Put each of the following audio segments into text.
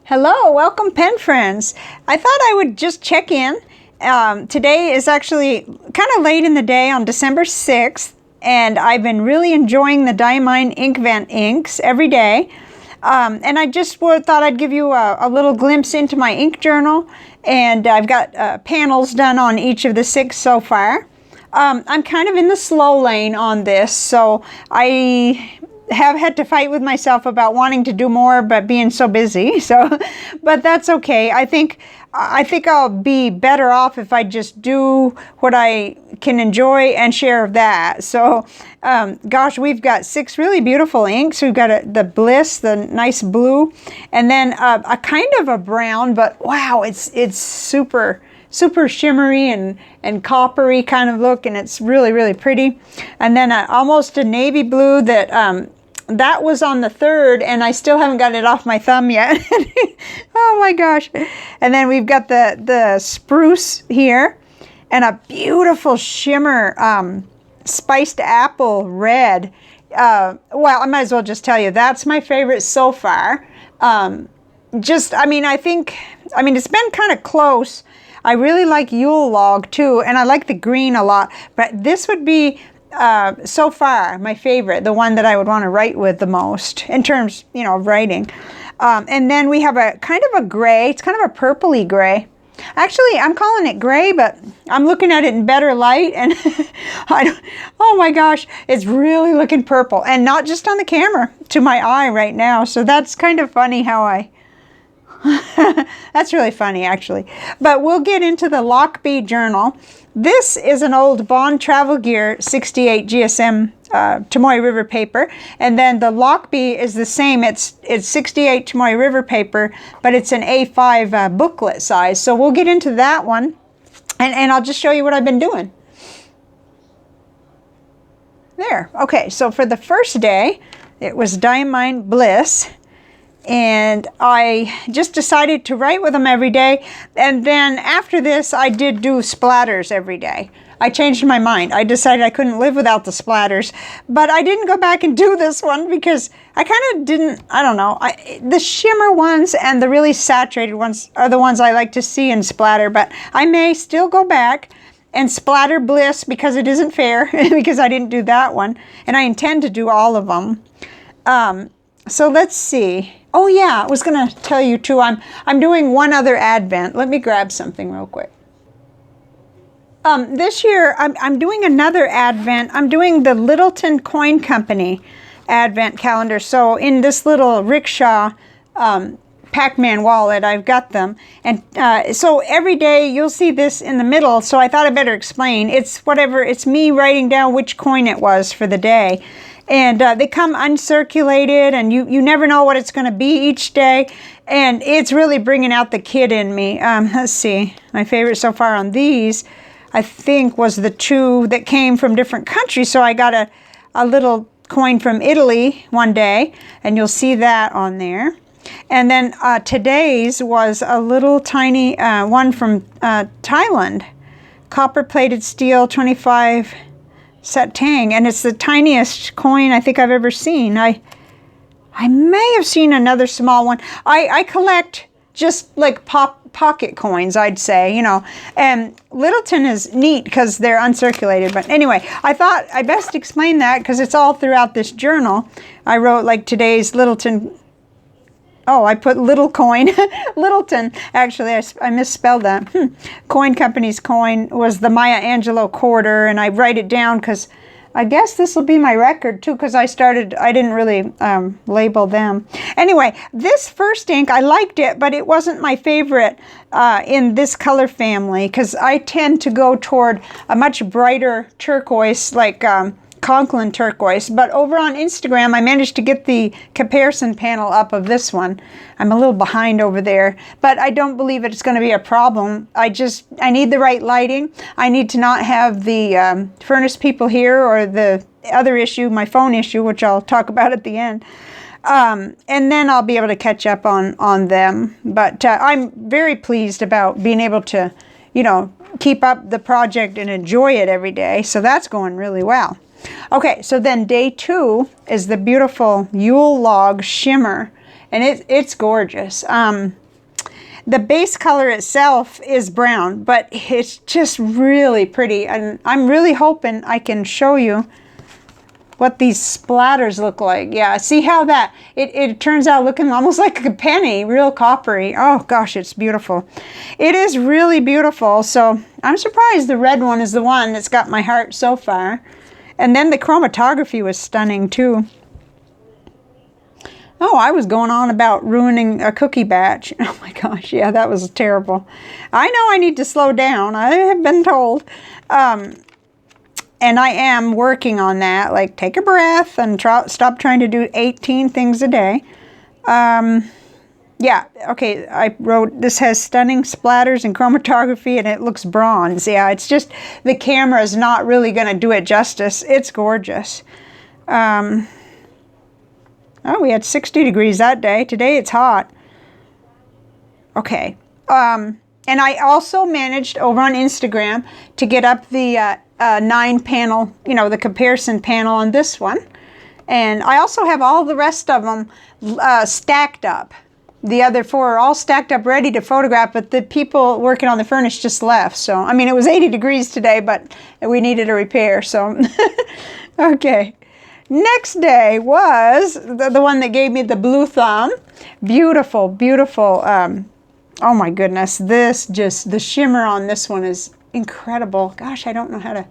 Hello, welcome pen friends. I thought I would just check in. Today is actually kind of late in the day on December 6th, and I've been really enjoying the Diamine Inkvent inks every day. And I just thought I'd give you a little glimpse into my ink journal, and I've got panels done on each of the 6 so far. I'm kind of in the slow lane on this, so I have had to fight with myself about wanting to do more but being so busy, but that's okay. I think I'll be better off if I just do what I can enjoy and share of that. So gosh, we've got 6 really beautiful inks. We've got the Bliss, the nice blue, and then a kind of a brown, but wow, it's super shimmery and coppery kind of look, and it's really pretty. And then almost a navy blue that was on the 3rd, and I still haven't gotten it off my thumb yet. Oh my gosh. And then we've got the spruce here, and a beautiful shimmer spiced apple red. Well, I might as well just tell you, that's my favorite so far. It's been kind of close. I really like Yule Log too, and I like the green a lot, but this would be so far my favorite, the one that I would want to write with the most in terms, of writing. And then we have a kind of a gray. It's kind of a purpley gray. Actually, I'm calling it gray, but I'm looking at it in better light, and oh my gosh, it's really looking purple, and not just on the camera, to my eye right now. So that's kind of funny how that's really funny, actually. But we'll get into the Lockbee journal. This is an old Bond Travel Gear 68 GSM Tomoe River paper, and then the Lockbee is the same. It's 68 Tomoe River paper, but it's an A5 booklet size. So we'll get into that one, and I'll just show you what I've been doing. There. Okay, so for the first day, it was Diamine Bliss. And I just decided to write with them every day. And then after this, I did do splatters every day. I changed my mind. I decided I couldn't live without the splatters. But I didn't go back and do this one because I kind of didn't, I don't know. The shimmer ones and the really saturated ones are the ones I like to see in splatter. But I may still go back and splatter Bliss because it isn't fair because I didn't do that one. And I intend to do all of them. So let's see. Oh yeah, I was going to tell you too, I'm doing one other advent. Let me grab something real quick. This year, I'm doing another advent. I'm doing the Littleton Coin Company advent calendar. So in this little rickshaw Pac-Man wallet, I've got them. And so every day you'll see this in the middle. So I thought I'd better explain. It's me writing down which coin it was for the day. And they come uncirculated, and you never know what it's going to be each day. And it's really bringing out the kid in me. Let's see. My favorite so far on these, I think, was the 2 that came from different countries. So I got a little coin from Italy one day, and you'll see that on there. And then today's was a little tiny one from Thailand. Copper-plated steel, 25... Satang, and it's the tiniest coin I think I've ever seen. I may have seen another small one. I collect just like pocket coins, I'd say, and Littleton is neat because they're uncirculated. But anyway, I thought I best explain that because it's all throughout this journal. I wrote like today's Littleton. Oh, I put little coin. Littleton. Actually, I misspelled that. Coin Company's coin was the Maya Angelou quarter, and I write it down because I guess this will be my record too, because I didn't really label them. Anyway, this first ink, I liked it, but it wasn't my favorite in this color family because I tend to go toward a much brighter turquoise, like Conklin turquoise. But over on Instagram, I managed to get the comparison panel up of this one. I'm a little behind over there, but I don't believe it's going to be a problem. I need the right lighting. I need to not have the furnace people here or the other issue, my phone issue, which I'll talk about at the end. And then I'll be able to catch up on them. But I'm very pleased about being able to, keep up the project and enjoy it every day. So that's going really well. Okay, so then day 2 is the beautiful Yule Log shimmer, and it's gorgeous. The base color itself is brown, but it's just really pretty, and I'm really hoping I can show you what these splatters look like. Yeah, see how that, it turns out looking almost like a penny, real coppery. Oh gosh, it's beautiful. It is really beautiful, so I'm surprised the red one is the one that's got my heart so far. And then the chromatography was stunning too. Oh, I was going on about ruining a cookie batch. Oh my gosh, yeah, that was terrible. I know I need to slow down, I have been told. And I am working on that, like take a breath and stop trying to do 18 things a day. Yeah, okay, I wrote, this has stunning splatters and chromatography, and it looks bronze. Yeah, it's just, the camera is not really going to do it justice. It's gorgeous. Oh, we had 60 degrees that day. Today it's hot. Okay. And I also managed over on Instagram to get up the 9 panel, you know, the comparison panel on this one. And I also have all the rest of them stacked up. The other 4 are all stacked up ready to photograph, but the people working on the furnace just left. So, I mean, it was 80 degrees today, but we needed a repair, so. Okay. Next day was the one that gave me the blue thumb. Beautiful, beautiful. Oh my goodness, the shimmer on this one is incredible. Gosh, I don't know how to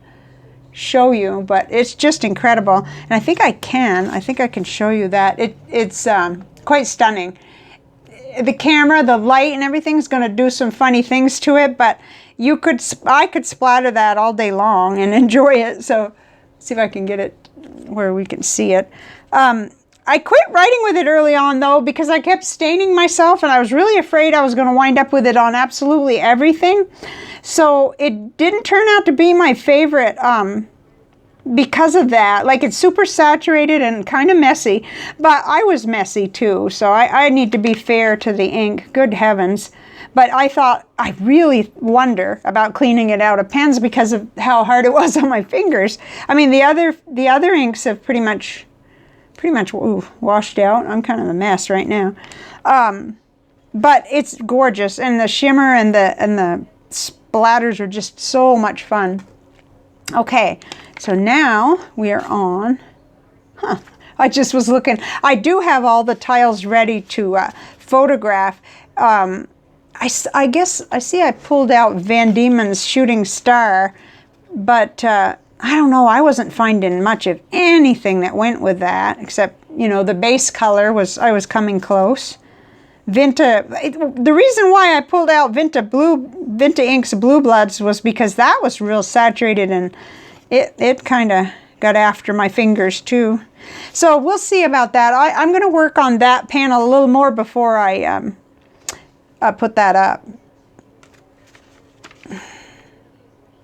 show you, but it's just incredible. And I think I can show you that. It's quite stunning. The camera, the light and everything's going to do some funny things to it, but I could splatter that all day long and enjoy it. So see if I can get it where we can see it. I quit writing with it early on though, because I kept staining myself and I was really afraid I was going to wind up with it on absolutely everything. So it didn't turn out to be my favorite because of that. Like, it's super saturated and kind of messy, but I was messy too, so I need to be fair to the ink. Good heavens. But I thought, I really wonder about cleaning it out of pens because of how hard it was on my fingers. I mean, the other inks have pretty much washed out. I'm kind of a mess right now. But it's gorgeous, and the shimmer and the splatters are just so much fun. Okay, so now we are on, I just was looking, I do have all the tiles ready to photograph. I guess, I see I pulled out Van Diemen's Shooting Star, but I don't know, I wasn't finding much of anything that went with that, except, you know, the base color was, I was coming close. The reason why I pulled out Vinta Ink's Blue Bloods was because that was real saturated, and it kind of got after my fingers too. So we'll see about that. I'm going to work on that panel a little more before I put that up.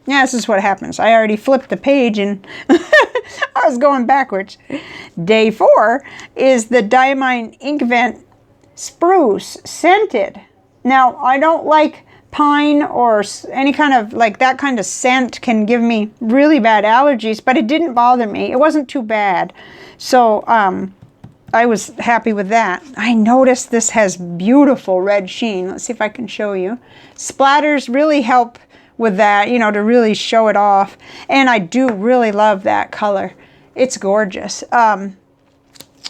Yeah, this is what happens. I already flipped the page and I was going backwards. Day 4 is the Diamine Inkvent Spruce scented. Now, I don't like pine or any kind of, like, that kind of scent can give me really bad allergies, but it didn't bother me. It wasn't too bad. So, I was happy with that. I noticed this has beautiful red sheen. Let's see if I can show you. Splatters really help with that, you know, to really show it off. And I do really love that color. It's gorgeous. And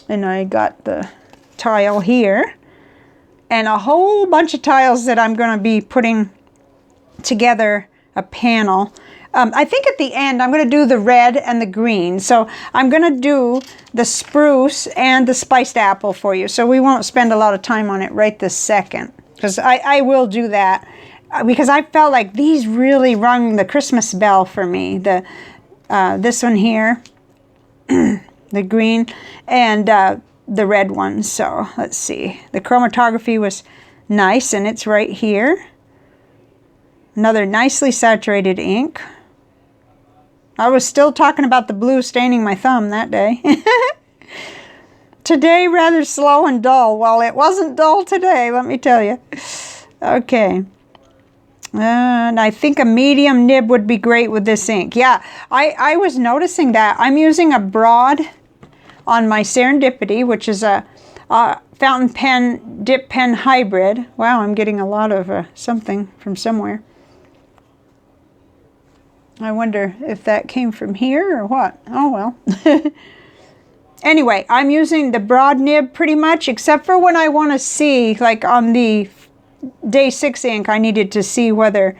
I got the tile here. And a whole bunch of tiles that I'm going to be putting together a panel. I think at the end I'm going to do the red and the green. So I'm going to do the spruce and the spiced apple for you. So we won't spend a lot of time on it right this second. Because I will do that. Because I felt like these really rung the Christmas bell for me. This one here, the green, and the red one. So let's see. The chromatography was nice, and it's right here. Another nicely saturated ink. I was still talking about the blue staining my thumb that day. Today, rather slow and dull. Well, it wasn't dull today, let me tell you. Okay. And I think a medium nib would be great with this ink. Yeah, I was noticing that. I'm using a broad on my Serendipity, which is a fountain pen dip pen hybrid. Wow, I'm getting a lot of something from somewhere. I wonder if that came from here or what. Oh well. Anyway, I'm using the broad nib pretty much, except for when I want to see, like on the Day 6 ink, I needed to see whether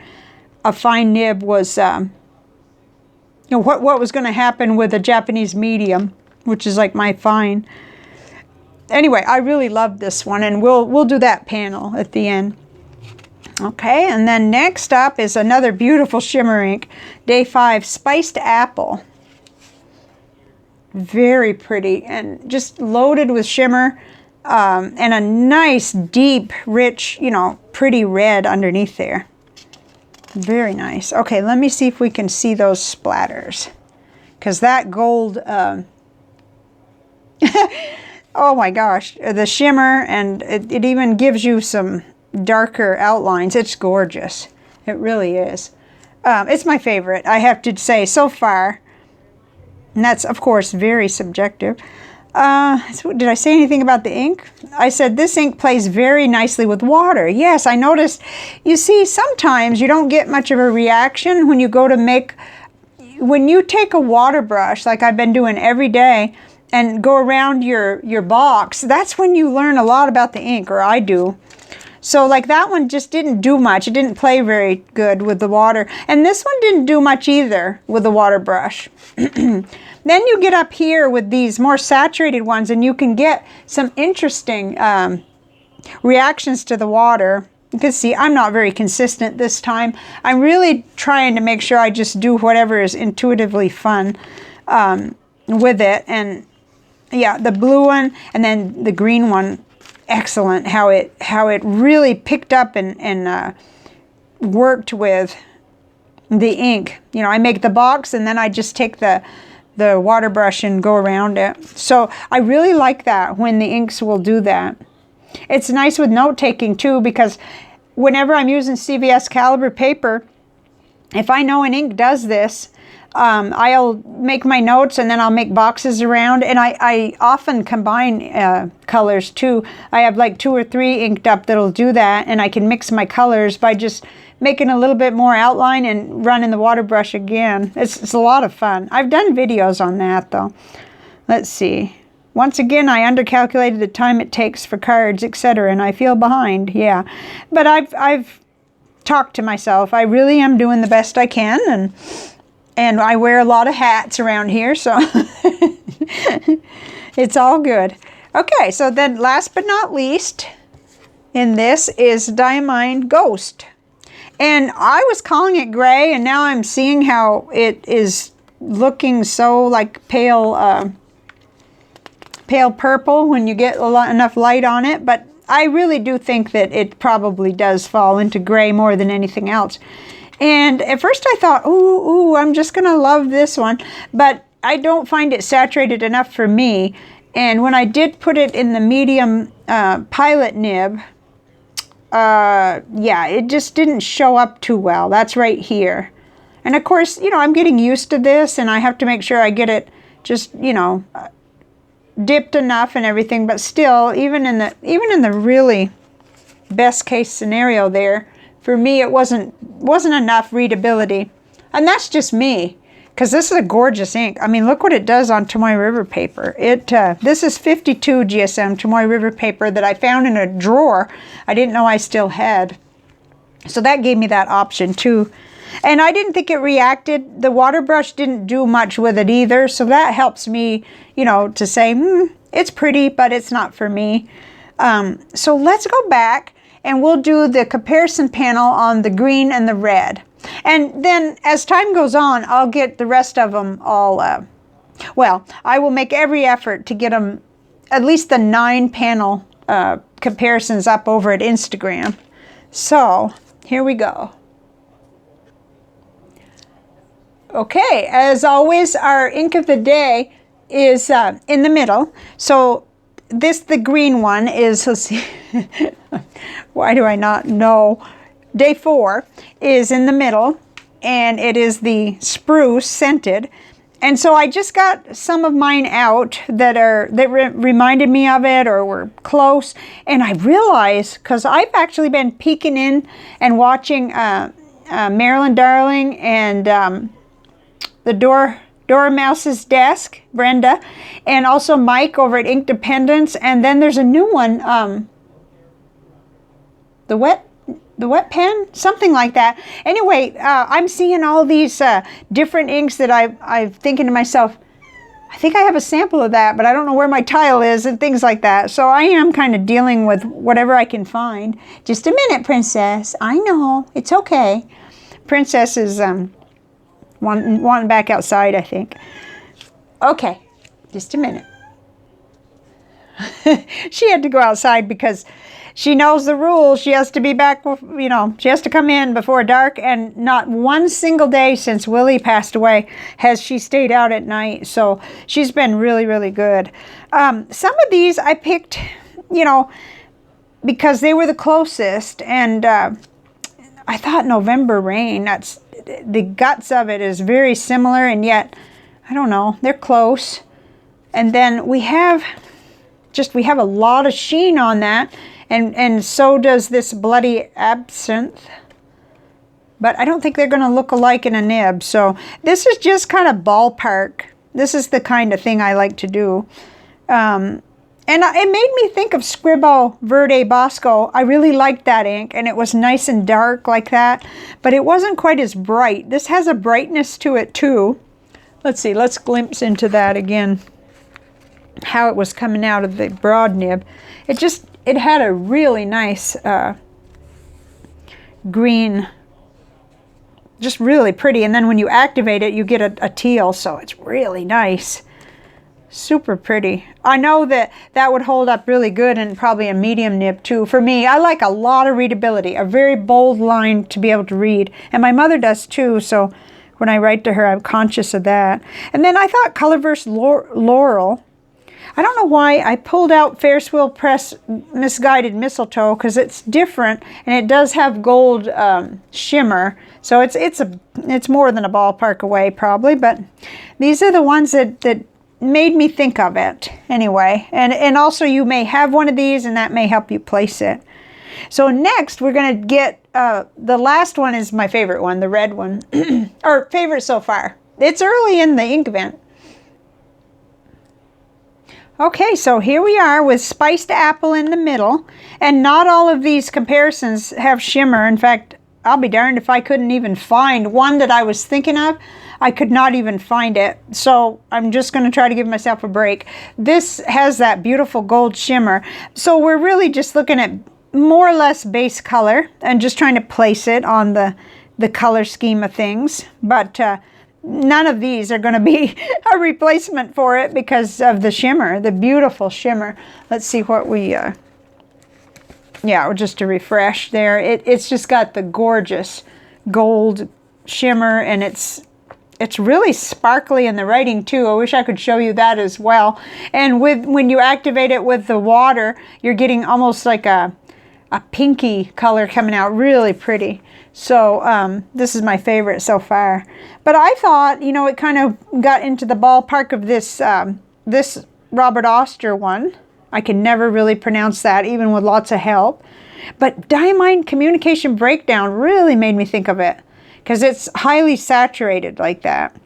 a fine nib was, you know, what was going to happen with a Japanese medium, which is like my fine. Anyway, I really love this one, and we'll do that panel at the end. Okay, and then next up is another beautiful shimmer ink, Day 5 Spiced Apple. Very pretty and just loaded with shimmer, and a nice, deep, rich, you know, pretty red underneath there. Very nice. Okay, let me see if we can see those splatters, because that gold, oh my gosh, the shimmer, and it even gives you some darker outlines. It's gorgeous. It really is. It's my favorite, I have to say, so far. And that's, of course, very subjective. So did I say anything about the ink? I said this ink plays very nicely with water. Yes, I noticed. You see, sometimes you don't get much of a reaction when you go to make, when you take a water brush, like I've been doing every day, and go around your box, that's when you learn a lot about the ink, or I do. So like that one just didn't do much. It didn't play very good with the water. And this one didn't do much either with the water brush. Then you get up here with these more saturated ones, and you can get some interesting reactions to the water. You can see I'm not very consistent this time. I'm really trying to make sure I just do whatever is intuitively fun with it. And yeah, the blue one and then the green one, excellent. How it really picked up and worked with the ink. You know, I make the box and then I just take the water brush and go around it. So I really like that when the inks will do that. It's nice with note taking too, because whenever I'm using CVS caliber paper, if I know an ink does this, I'll make my notes and then I'll make boxes around, and I often combine colors too. I have like 2 or 3 inked up that'll do that, and I can mix my colors by just making a little bit more outline and running the water brush again. It's a lot of fun. I've done videos on that though. Let's see. Once again, I undercalculated the time it takes for cards, etc., and I feel behind. Yeah, but I've talked to myself. I really am doing the best I can, and I wear a lot of hats around here, so it's all good. Okay, so then last but not least in this is Diamine Ghost. And I was calling it gray, and now I'm seeing how it is looking so like pale purple when you get enough light on it. But I really do think that it probably does fall into gray more than anything else. And at first I thought, ooh, I'm just going to love this one. But I don't find it saturated enough for me. And when I did put it in the medium pilot nib, yeah, it just didn't show up too well. That's right here. And of course, you know, I'm getting used to this, and I have to make sure I get it just, you know, dipped enough and everything. But still, even in the really best case scenario there, for me, it wasn't enough readability. And that's just me, because this is a gorgeous ink. I mean, look what it does on Tomoe River paper. This is 52 GSM Tomoe River paper that I found in a drawer I didn't know I still had. So that gave me that option too. And I didn't think it reacted. The water brush didn't do much with it either. So that helps me, you know, to say, it's pretty, but it's not for me. So let's go back and we'll do the comparison panel on the green and the red. And then as time goes on, I'll get the rest of them all, well, I will make every effort to get them, at least the 9 panel comparisons up over at Instagram. So here we go. Okay, as always, our ink of the day is in the middle. So the green one is, let's see, why do I not know? day 4 is in the middle, and it is the spruce scented. And so I just got some of mine out that reminded me of it or were close. And I realized, because I've actually been peeking in and watching Marilyn Darling and the Dormouse's desk, Brenda, and also Mike over at Inkdependence. And then there's a new one, the wet pen, something like that. Anyway, I'm seeing all these different inks that I'm thinking to myself, I think I have a sample of that, but I don't know where my tile is and things like that. So I am kind of dealing with whatever I can find. Just a minute, Princess. I know. It's okay. Princess is wanting back outside, I think. Okay. Just a minute. She had to go outside because she knows the rules. She has to be back, you know, she has to come in before dark, and not one single day since Willie passed away has she stayed out at night. So she's been really, really good. Some of these I picked, you know, because they were the closest, and I thought November Rain, that's the guts of it is very similar, and yet, I don't know, they're close. And then we have a lot of sheen on that. And so does this Bloody Absinthe. But I don't think they're going to look alike in a nib. So this is just kind of ballpark. This is the kind of thing I like to do. And it made me think of Scribble Verde Bosco. I really liked that ink, and it was nice and dark like that. But it wasn't quite as bright. This has a brightness to it too. Let's see, let's glimpse into that again. How it was coming out of the broad nib. It had a really nice green, just really pretty. And then when you activate it, you get a teal, so it's really nice. Super pretty. I know that would hold up really good in probably a medium nib too. For me, I like a lot of readability, a very bold line to be able to read. And my mother does too, so when I write to her, I'm conscious of that. And then I thought Colorverse Laurel, I don't know why I pulled out Ferris Wheel Press Misguided Mistletoe, because it's different and it does have gold shimmer. So it's more than a ballpark away probably, but these are the ones that made me think of it anyway. And also you may have one of these and that may help you place it. So next we're going to get, the last one is my favorite one, the red one, or favorite so far. It's early in the Inkvent. Okay, so here we are with Spiced Apple in the middle, and not all of these comparisons have shimmer. In fact, I'll be darned if I couldn't even find one that I was thinking of. I could not even find it, so I'm just going to try to give myself a break. This has that beautiful gold shimmer, so we're really just looking at more or less base color and just trying to place it on the color scheme of things, but none of these are going to be a replacement for it because of the shimmer, the beautiful shimmer. Let's see what we, yeah, just to refresh there. It's just got the gorgeous gold shimmer, and it's really sparkly in the writing too. I wish I could show you that as well. And when you activate it with the water, you're getting almost like a pinky color coming out, really pretty. So this is my favorite so far. But I thought, you know, it kind of got into the ballpark of this this Robert Oster one. I can never really pronounce that, even with lots of help. But Diamine Communication Breakdown really made me think of it, because it's highly saturated like that.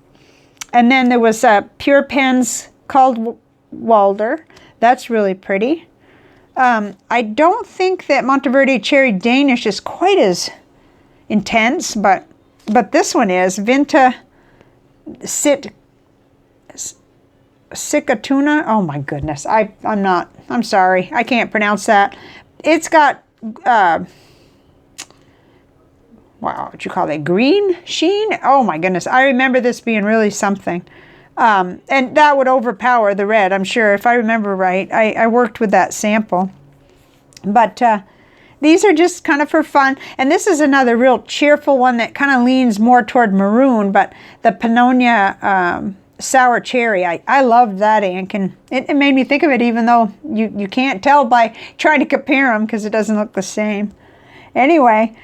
And then there was Pure Pens called Walder. That's really pretty. I don't think that Monteverde Cherry Danish is quite as intense, but this one is Vinta Sikatuna. Oh my goodness, I'm sorry, I can't pronounce that. It's got wow, what you call it, green sheen. Oh my goodness, I remember this being really something. And that would overpower the red, I'm sure, if I remember right. I worked with that sample. But these are just kind of for fun. And this is another real cheerful one that kind of leans more toward maroon, but the Pannonia Sour Cherry, I loved that ink, and it made me think of it, even though you can't tell by trying to compare them because it doesn't look the same. Anyway,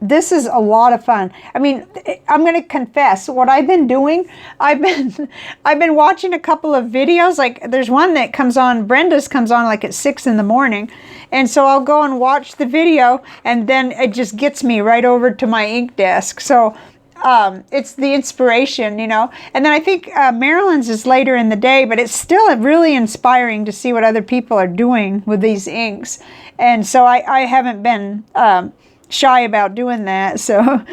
This is a lot of fun. I mean, I'm going to confess what I've been doing. I've been watching a couple of videos. Like there's one that comes on, Brenda's comes on like at 6 in the morning. And so I'll go and watch the video, and then it just gets me right over to my ink desk. So it's the inspiration, you know. And then I think Marilyn's is later in the day, but it's still really inspiring to see what other people are doing with these inks. And so I haven't been shy about doing that. So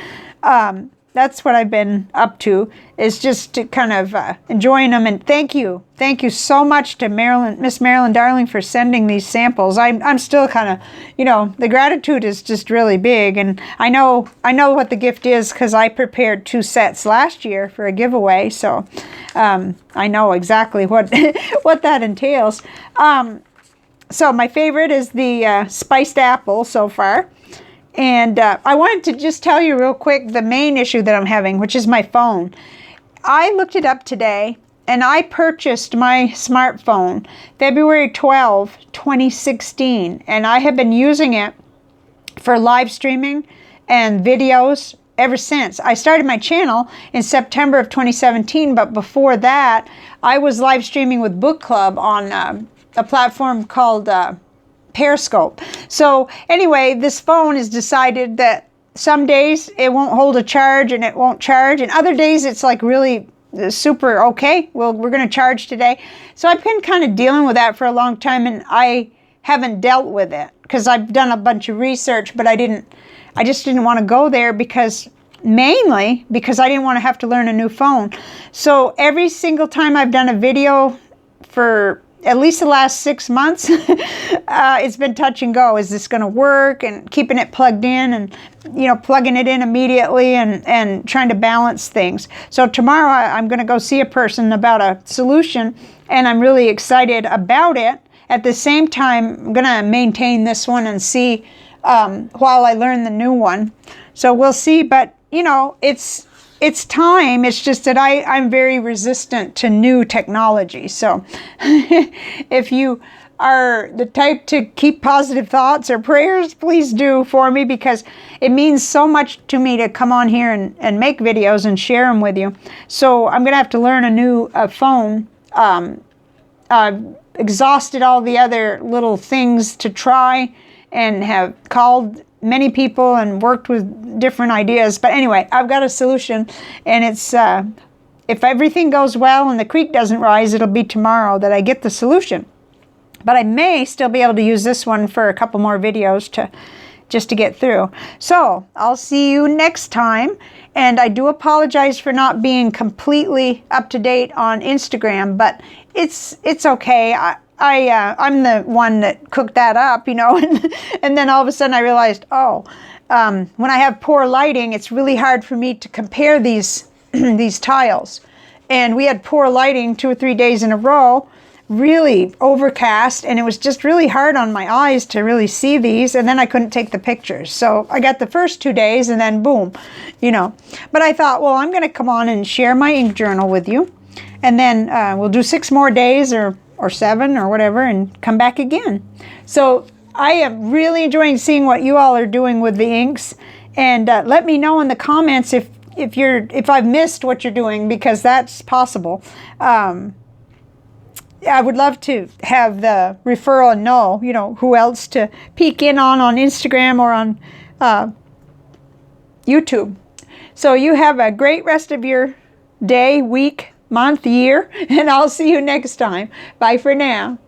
that's what I've been up to, is just to kind of enjoying them. And thank you so much to Miss Marilyn Darling for sending these samples. I'm still kind of, you know, the gratitude is just really big. And I know what the gift is, because I prepared 2 sets last year for a giveaway. So I know exactly what what that entails. So my favorite is the spiced apple so far. And I wanted to just tell you real quick the main issue that I'm having, which is my phone. I looked it up today, and I purchased my smartphone February 12, 2016. And I have been using it for live streaming and videos ever since. I started my channel in September of 2017, but before that, I was live streaming with Book Club on a platform called Periscope. So anyway, this phone has decided that some days it won't hold a charge and it won't charge, and other days it's like really super okay. Well, we're going to charge today. So I've been kind of dealing with that for a long time, and I haven't dealt with it because I've done a bunch of research, but I just didn't want to go there, mainly because I didn't want to have to learn a new phone. So every single time I've done a video for at least the last 6 months, it's been touch and go. Is this going to work? And keeping it plugged in, and you know, plugging it in immediately, and trying to balance things. So tomorrow I'm going to go see a person about a solution, and I'm really excited about it. At the same time, I'm going to maintain this one and see while I learn the new one. So we'll see. But you know, it's time. It's just that I'm very resistant to new technology. So if you are the type to keep positive thoughts or prayers, please do for me, because it means so much to me to come on here and make videos and share them with you. So I'm going to have to learn a new phone. I've exhausted all the other little things to try, and have called many people and worked with different ideas. But anyway, I've got a solution, and it's if everything goes well and the creek doesn't rise, it'll be tomorrow that I get the solution. But I may still be able to use this one for a couple more videos just to get through. So I'll see you next time. And I do apologize for not being completely up to date on Instagram, but it's okay. I'm the one that cooked that up, you know, and then all of a sudden I realized, when I have poor lighting, it's really hard for me to compare these these tiles. And we had poor lighting 2 or 3 days in a row, really overcast, and it was just really hard on my eyes to really see these, and then I couldn't take the pictures. So I got the first 2 days, and then boom, you know. But I thought, well, I'm going to come on and share my ink journal with you, and then we'll do 6 more days or 7 or whatever, and come back again. So I am really enjoying seeing what you all are doing with the inks, and let me know in the comments if I've missed what you're doing, because that's possible. I would love to have the referral and know, you know, who else to peek in on Instagram or on YouTube. So you have a great rest of your day, week, month, year, and I'll see you next time. Bye for now.